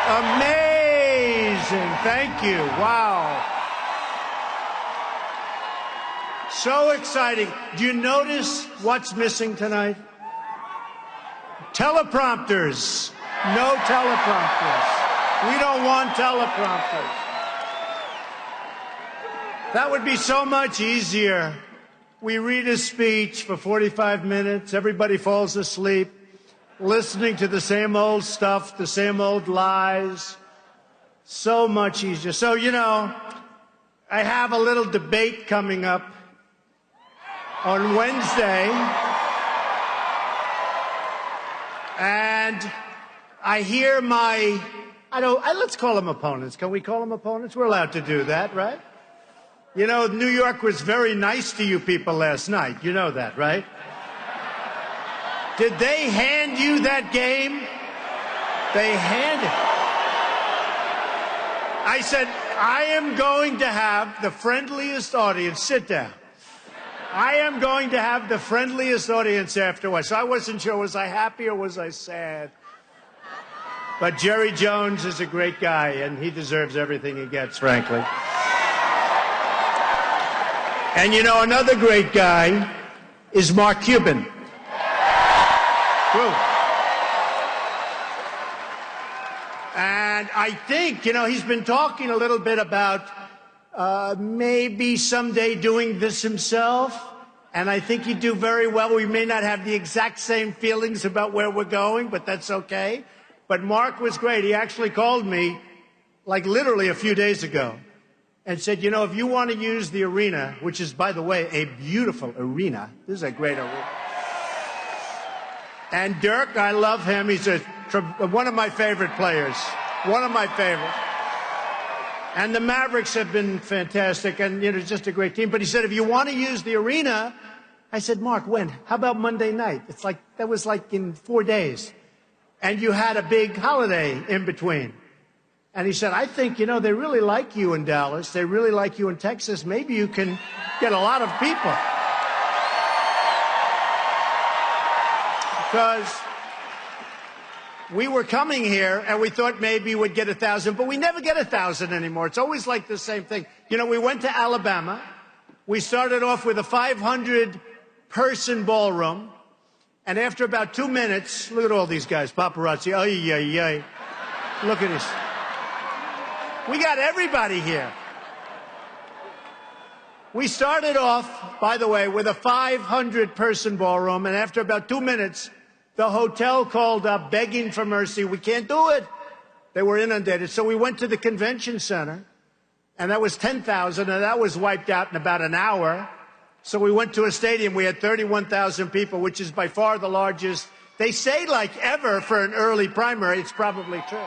Amazing. Thank you. Wow. So exciting. Do you notice what's missing tonight? Teleprompters. No teleprompters. We don't want teleprompters. That would be so much easier. We read a speech for 45 minutes. Everybody falls asleep, listening to the same old stuff, the same old lies. So much easier. So, you know, I have a little debate coming up on Wednesday. And I hear let's call them opponents. Can we call them opponents? We're allowed to do that, right? You know, New York was very nice to you people last night. You know that, right? Did they hand you that game? They handed. I said, I am going to have the friendliest audience. Sit down. I am going to have the friendliest audience afterwards. So I wasn't sure, was I happy or was I sad? But Jerry Jones is a great guy, and he deserves everything he gets, frankly. And you know, another great guy is Mark Cuban. Woo. And I think, you know, he's been talking a little bit about maybe someday doing this himself. And I think he'd do very well. We may not have the exact same feelings about where we're going, but that's okay. But Mark was great. He actually called me, like literally a few days ago, and said, you know, if you want to use the arena, which is, by the way, a beautiful arena. This is a great arena. And Dirk, I love him. He's one of my favorite players. One of my favorites. And the Mavericks have been fantastic, and you know, it's just a great team. But he said, if you want to use the arena, I said, Mark, when? How about Monday night? It's like, that was like in 4 days. And you had a big holiday in between. And he said, I think, you know, they really like you in Dallas. They really like you in Texas. Maybe you can get a lot of people. Because we were coming here, and we thought maybe we'd get 1,000, but we never get 1,000 anymore. It's always like the same thing. You know, we went to Alabama. We started off with a 500-person ballroom, and after about 2 minutes, look at all these guys, paparazzi, ay, ay, ay. Look at this. We got everybody here. We started off, by the way, with a 500-person ballroom, and after about 2 minutes, the hotel called up begging for mercy. We can't do it. They were inundated. So we went to the convention center, and that was 10,000, and that was wiped out in about an hour. So we went to a stadium. We had 31,000 people, which is by far the largest. They say like ever for an early primary. It's probably true.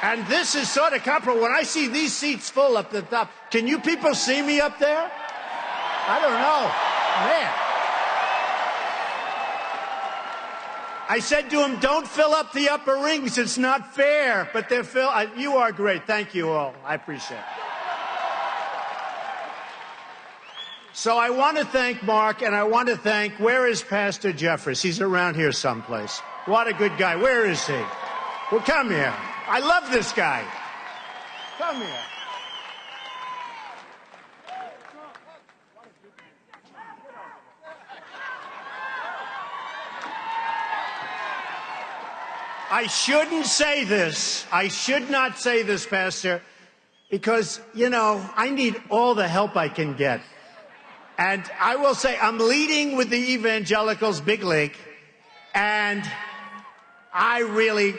And this is sort of comparable. When I see these seats full up the top, can you people see me up there? I don't know. Man. I said to him, don't fill up the upper rings. It's not fair. But they're filled. You are great. Thank you all. I appreciate it. So I want to thank Mark, and I want to thank, where is Pastor Jeffress? He's around here someplace. What a good guy. Where is he? Well, come here. I love this guy. Come here. I shouldn't say this. I should not say this, Pastor, because, you know, I need all the help I can get. And I will say I'm leading with the evangelicals big league, and I really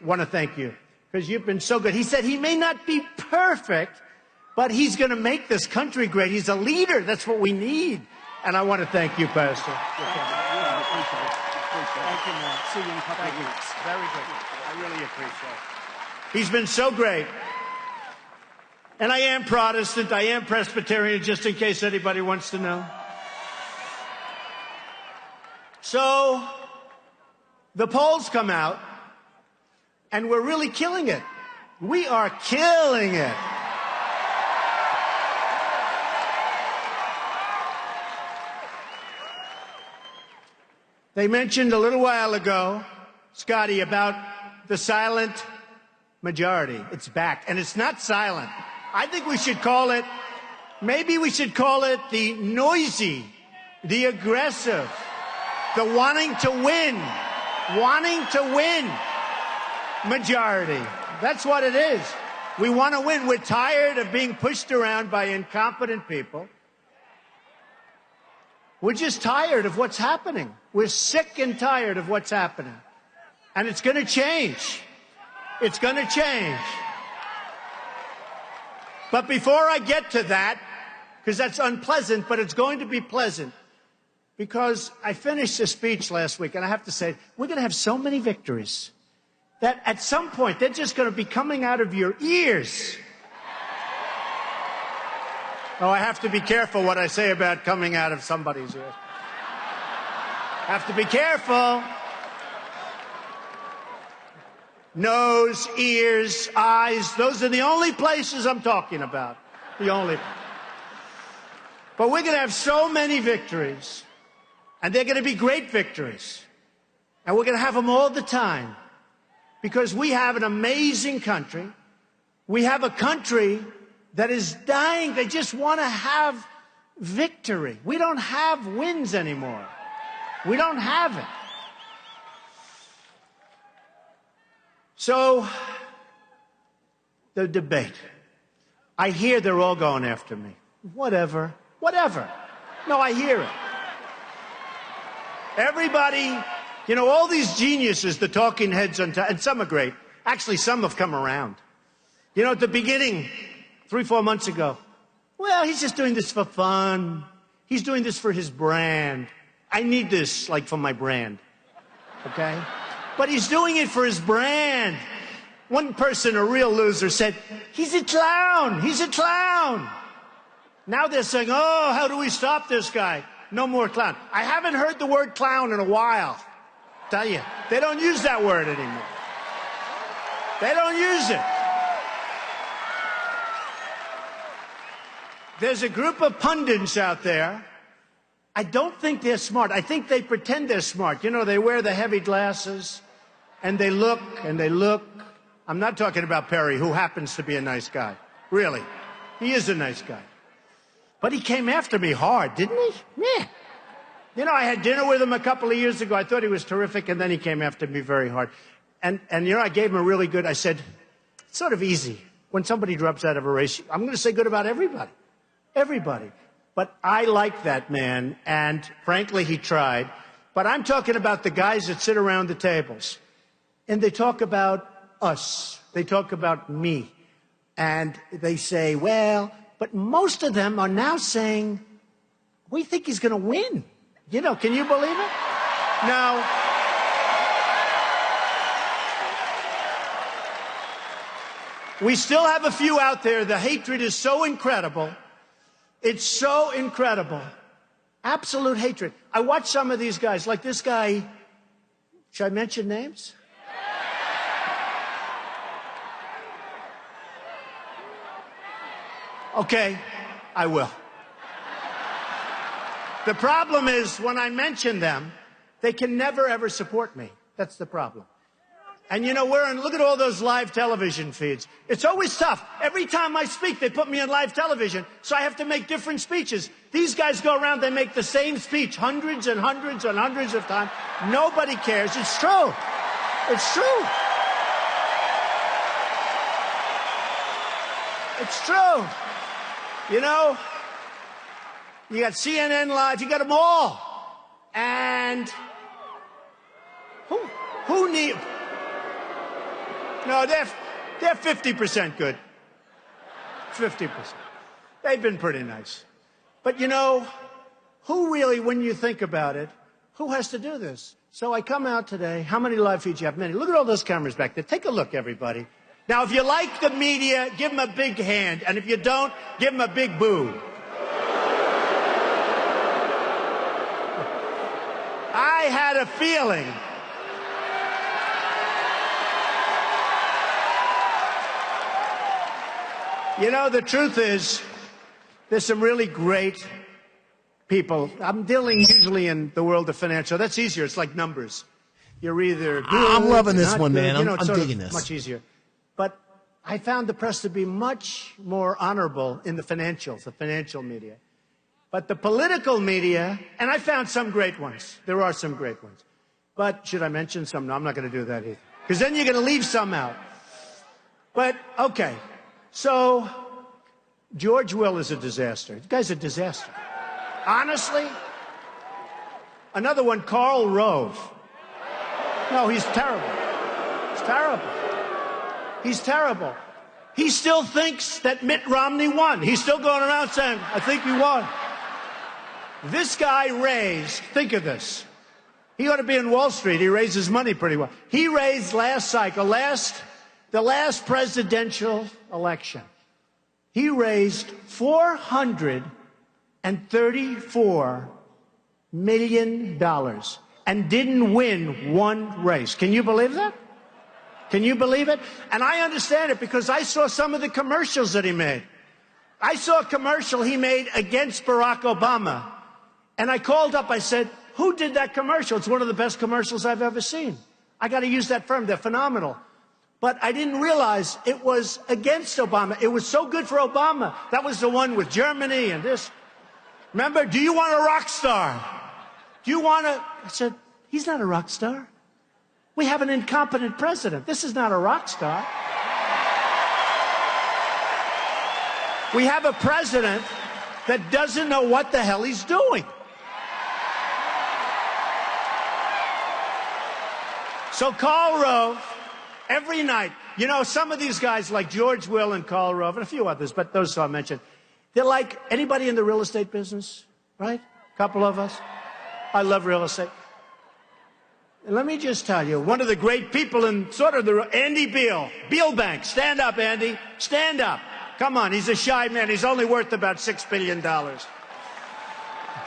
want to thank you because you've been so good. He said he may not be perfect, but he's going to make this country great. He's a leader. That's what we need. And I want to thank you, Pastor. Thank you, man. See you in a couple of weeks. Very good. I really appreciate it. He's been so great. And I am Protestant. I am Presbyterian, just in case anybody wants to know. So the polls come out, and we're really killing it. We are killing it. They mentioned a little while ago, Scotty, about the silent majority. It's back, and it's not silent. I think we should call it, maybe we should call it the noisy, the aggressive, the wanting to win majority. That's what it is. We want to win. We're tired of being pushed around by incompetent people. We're just tired of what's happening. We're sick and tired of what's happening. And it's going to change. It's going to change. But before I get to that, because that's unpleasant, but it's going to be pleasant, because I finished a speech last week, and I have to say, we're going to have so many victories that at some point, they're just going to be coming out of your ears. Oh, I have to be careful what I say about coming out of somebody's ears. Have to be careful. Nose, ears, eyes, those are the only places I'm talking about. The only. But we're going to have so many victories, and they're going to be great victories. And we're going to have them all the time, because we have an amazing country. We have a country that is dying. They just want to have victory. We don't have wins anymore. We don't have it. So, the debate. I hear they're all going after me. Whatever. Whatever. No, I hear it. Everybody, you know, all these geniuses, the talking heads, and some are great. Actually, some have come around. You know, at the beginning, 3-4 months ago, well, he's just doing this for fun. He's doing this for his brand. I need this, like, for my brand. Okay? But he's doing it for his brand. One person, a real loser, said, he's a clown. He's a clown. Now they're saying, oh, how do we stop this guy? No more clown. I haven't heard the word clown in a while. Tell you, they don't use that word anymore. They don't use it. There's a group of pundits out there. I don't think they're smart. I think they pretend they're smart. You know, they wear the heavy glasses, and they look, and they look. I'm not talking about Perry, who happens to be a nice guy. Really. He is a nice guy. But he came after me hard, didn't he? Yeah. You know, I had dinner with him a couple of years ago. I thought he was terrific, and then he came after me very hard. And you know, I gave him a really good, I said, it's sort of easy. When somebody drops out of a race, I'm going to say good about everybody. Everybody. But I like that man, and frankly, he tried. But I'm talking about the guys that sit around the tables, and they talk about us. They talk about me. And they say, well, but most of them are now saying, we think he's going to win. You know, can you believe it? Now, we still have a few out there. The hatred is so incredible. It's so incredible. Absolute hatred. I watch some of these guys, like this guy. Should I mention names? Okay, I will. The problem is, when I mention them, they can never, ever support me. That's the problem. And you know, look at all those live television feeds. It's always tough. Every time I speak, they put me on live television, so I have to make different speeches. These guys go around, they make the same speech hundreds and hundreds and hundreds of times. Nobody cares. It's true. It's true. It's true. You know, you got CNN Live, you got them all. And who need... No, they're 50% good. 50%. They've been pretty nice. But you know, who really, when you think about it, who has to do this? So I come out today. How many live feeds you have? Many. Look at all those cameras back there. Take a look, everybody. Now, if you like the media, give them a big hand. And if you don't, give them a big boo. I had a feeling. You know, the truth is, there's some really great people. I'm dealing usually in the world of financial. That's easier. It's like numbers. You're either good, I'm loving this not one, good. man. You know, I'm it's digging this. Much easier. But I found the press to be much more honorable in the financial media. But the political media, and I found some great ones. There are some great ones. But should I mention some? No, I'm not going to do that either. Because then you're going to leave some out. But, okay. So, George Will is a disaster. The guy's a disaster. Honestly. Another one, Karl Rove. No, he's terrible. He's terrible. He's terrible. He still thinks that Mitt Romney won. He's still going around saying, I think we won. This guy raised, think of this. He ought to be in Wall Street. He raises money pretty well. He raised last cycle, the last presidential election. He raised $434 million and didn't win one race. Can you believe that? Can you believe it? And I understand it because I saw some of the commercials that he made. I saw a commercial he made against Barack Obama. And I called up, I said, who did that commercial? It's one of the best commercials I've ever seen. I got to use that firm. They're phenomenal. But I didn't realize it was against Obama. It was so good for Obama. That was the one with Germany and this. Remember, do you want a rock star? Do you want to? I said, he's not a rock star. We have an incompetent president. This is not a rock star. We have a president that doesn't know what the hell he's doing. So Karl Rove, every night, you know, some of these guys like George Will and Karl Rove and a few others, but those I mentioned, they're like anybody in the real estate business, right? A couple of us. I love real estate. And let me just tell you, one of the great people in sort of Andy Beal Bank. Stand up, Andy. Stand up. Come on, he's a shy man. He's only worth about $6 billion.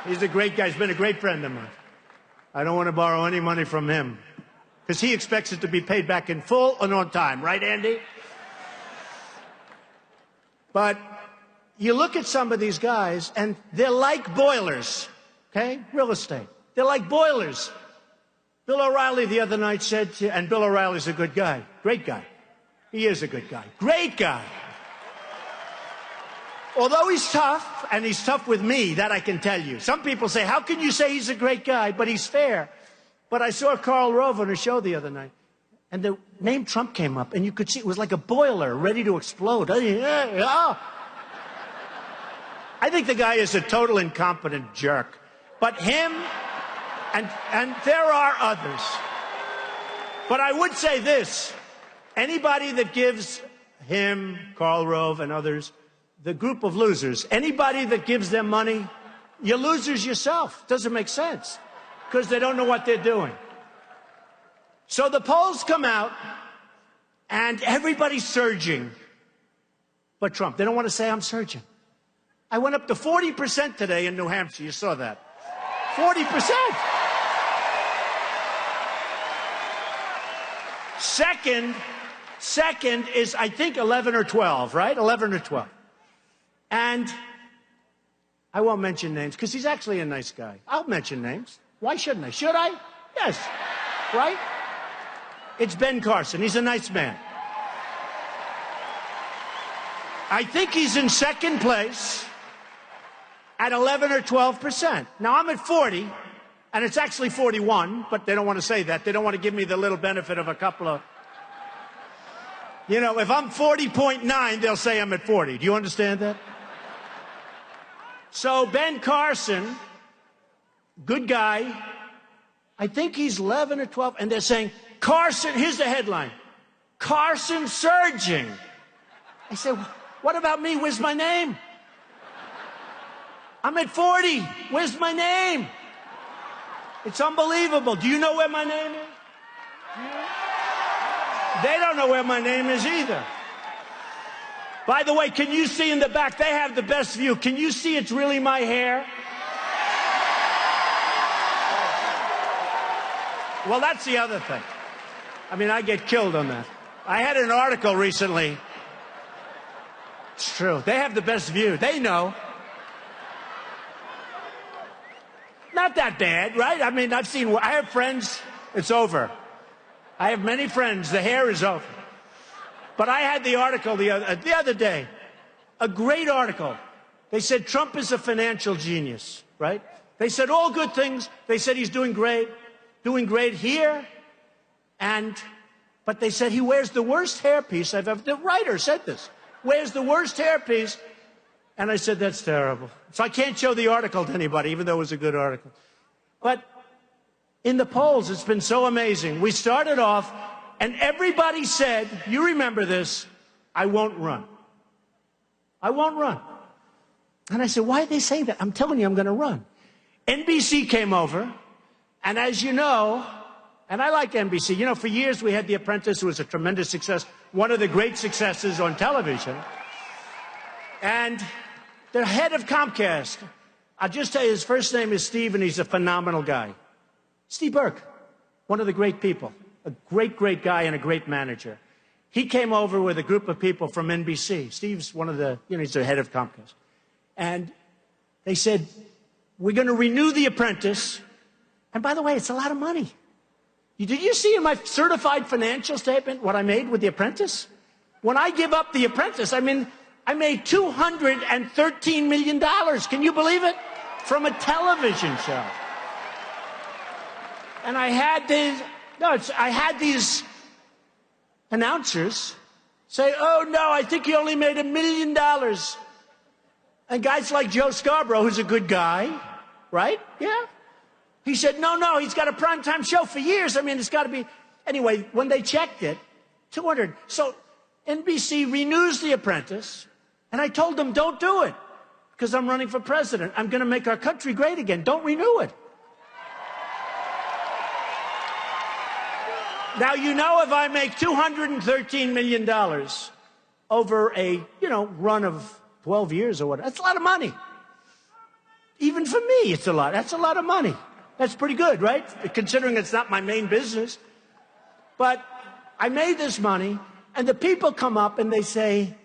He's a great guy. He's been a great friend of mine. I don't want to borrow any money from him because he expects it to be paid back in full and on time. Right, Andy? But you look at some of these guys, and they're like boilers, okay? Real estate. They're like boilers. Bill O'Reilly the other night said, and Bill O'Reilly's a good guy, great guy. He is a good guy, great guy. Although he's tough, and he's tough with me, that I can tell you. Some people say, how can you say he's a great guy, but he's fair? But I saw Karl Rove on a show the other night, and the name Trump came up, and you could see it was like a boiler ready to explode. I think the guy is a total incompetent jerk. But him, and there are others. But I would say this, anybody that gives him, Karl Rove, and others, the group of losers, anybody that gives them money, you're losers yourself. Doesn't make sense because they don't know what they're doing. So the polls come out and everybody's surging but Trump. They don't want to say I'm surging. I went up to 40% today in New Hampshire. You saw that. 40%. Second is, I think, 11 or 12, right? 11 or 12. And I won't mention names because he's actually a nice guy. I'll mention names. Why shouldn't I? Should I? Yes. Right? It's Ben Carson. He's a nice man. I think he's in second place at 11 or 12%. Now, I'm at 40, and it's actually 41, but they don't want to say that. They don't want to give me the little benefit of a couple of... You know, if I'm 40.9, they'll say I'm at 40. Do you understand that? So Ben Carson, good guy, I think he's 11 or 12, and they're saying, Carson, here's the headline, Carson surging. I said, what about me? Where's my name? I'm at 40. Where's my name? It's unbelievable. Do you know where my name is? They don't know where my name is either. By the way, can you see in the back? They have the best view. Can you see it's really my hair? Well, that's the other thing. I mean, I get killed on that. I had an article recently. It's true. They have the best view. They know. not that bad, right? I mean, I have friends, it's over. I have many friends, the hair is over. But I had the article the other day, a great article. They said Trump is a financial genius, right? They said all good things. They said he's doing great here. But they said he wears the worst hairpiece I've ever, the writer said this, wears the worst hairpiece. And I said, that's terrible. So I can't show the article to anybody, even though it was a good article. But in the polls, it's been so amazing. We started off, and everybody said, you remember this, I won't run. I won't run. And I said, why did they say that? I'm telling you, I'm going to run. NBC came over, and as you know, and I like NBC. You know, for years we had The Apprentice, who was a tremendous success, one of the great successes on television. And the head of Comcast, I'll just tell you, his first name is Steve, and he's a phenomenal guy. Steve Burke, one of the great people, a great, great guy and a great manager. He came over with a group of people from NBC. Steve's one of the, he's the head of Comcast. And they said, we're going to renew The Apprentice. And by the way, it's a lot of money. Did you see in my certified financial statement what I made with The Apprentice? When I give up The Apprentice, I made $213 million. Can you believe it? From a television show. And I had these announcers say, oh, no, I think he only made $1 million. And guys like Joe Scarborough, who's a good guy, right? Yeah. He said, no, he's got a primetime show for years. I mean, it's got to be. Anyway, when they checked it, 200. So NBC renews The Apprentice. And I told them, don't do it, because I'm running for president. I'm going to make our country great again. Don't renew it. Now, if I make $213 million over a, run of 12 years or whatever, that's a lot of money. Even for me, it's a lot. That's a lot of money. That's pretty good, right? Considering it's not my main business. But I made this money, and the people come up and they say,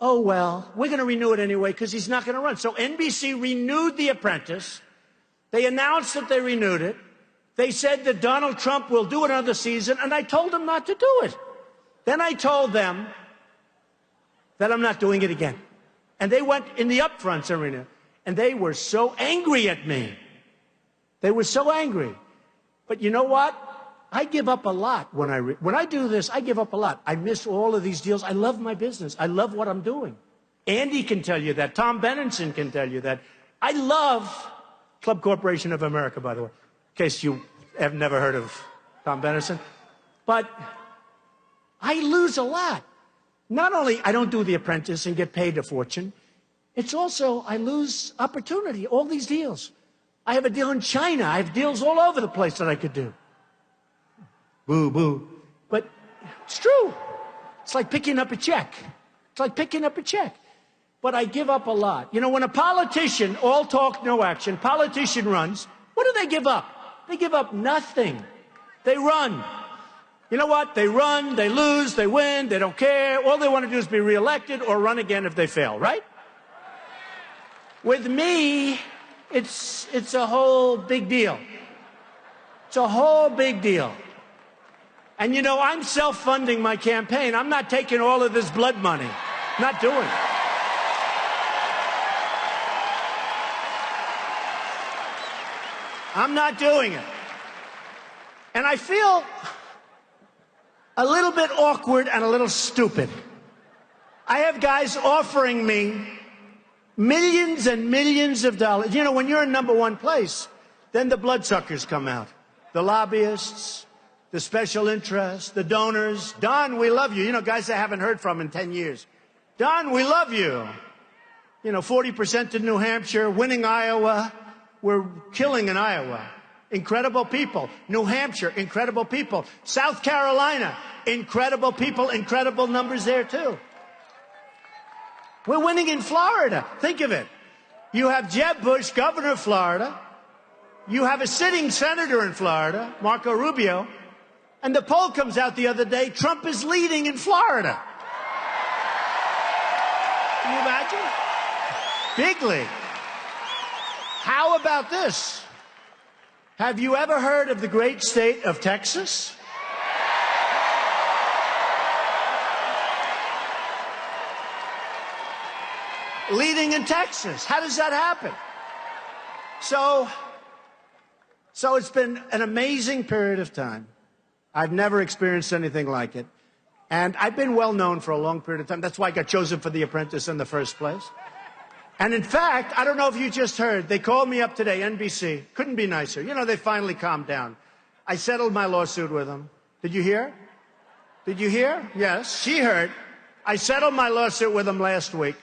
oh, well, we're going to renew it anyway because he's not going to run. So NBC renewed The Apprentice. They announced that they renewed it. They said that Donald Trump will do another season, and I told them not to do it. Then I told them that I'm not doing it again. And they went in the upfronts arena, and they were so angry at me. They were so angry. But you know what? I give up a lot when I do this. I give up a lot. I miss all of these deals. I love my business. I love what I'm doing. Andy can tell you that. Tom Benenson can tell you that. I love Club Corporation of America, by the way, in case you have never heard of Tom Benenson. But I lose a lot. Not only I don't do The Apprentice and get paid a fortune, it's also I lose opportunity, all these deals. I have a deal in China. I have deals all over the place that I could do. Boo, boo. But it's true. It's like picking up a check. It's like picking up a check. But I give up a lot. When a politician, all talk, no action, politician runs, what do they give up? They give up nothing. They run. You know what? They run, they lose, they win, they don't care. All they want to do is be reelected or run again if they fail, right? With me, it's a whole big deal. It's a whole big deal. And I'm self-funding my campaign. I'm not taking all of this blood money. Not doing it. I'm not doing it. And I feel a little bit awkward and a little stupid. I have guys offering me millions and millions of dollars. When you're in number one place, then the bloodsuckers come out. The lobbyists, the special interests, the donors. Don, we love you. Guys I haven't heard from in 10 years. Don, we love you. 40% in New Hampshire, winning Iowa. We're killing in Iowa. Incredible people. New Hampshire, incredible people. South Carolina, incredible people, incredible numbers there too. We're winning in Florida. Think of it. You have Jeb Bush, governor of Florida. You have a sitting senator in Florida, Marco Rubio. And the poll comes out the other day, Trump is leading in Florida. Can you imagine? Big league. How about this? Have you ever heard of the great state of Texas? Leading in Texas. How does that happen? So it's been an amazing period of time. I've never experienced anything like it. And I've been well known for a long period of time. That's why I got chosen for The Apprentice in the first place. And in fact, I don't know if you just heard, they called me up today, NBC. Couldn't be nicer. You know, they finally calmed down. I settled my lawsuit with them. Did you hear? Did you hear? Yes, she heard. I settled my lawsuit with them last week.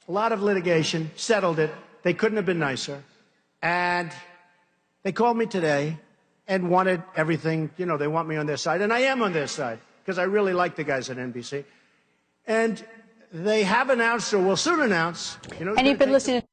A lot of litigation, settled it. They couldn't have been nicer. And they called me today and wanted everything, you know, they want me on their side. And I am on their side because I really like the guys at NBC. And they have announced, or will soon announce, you know. And you've been listening to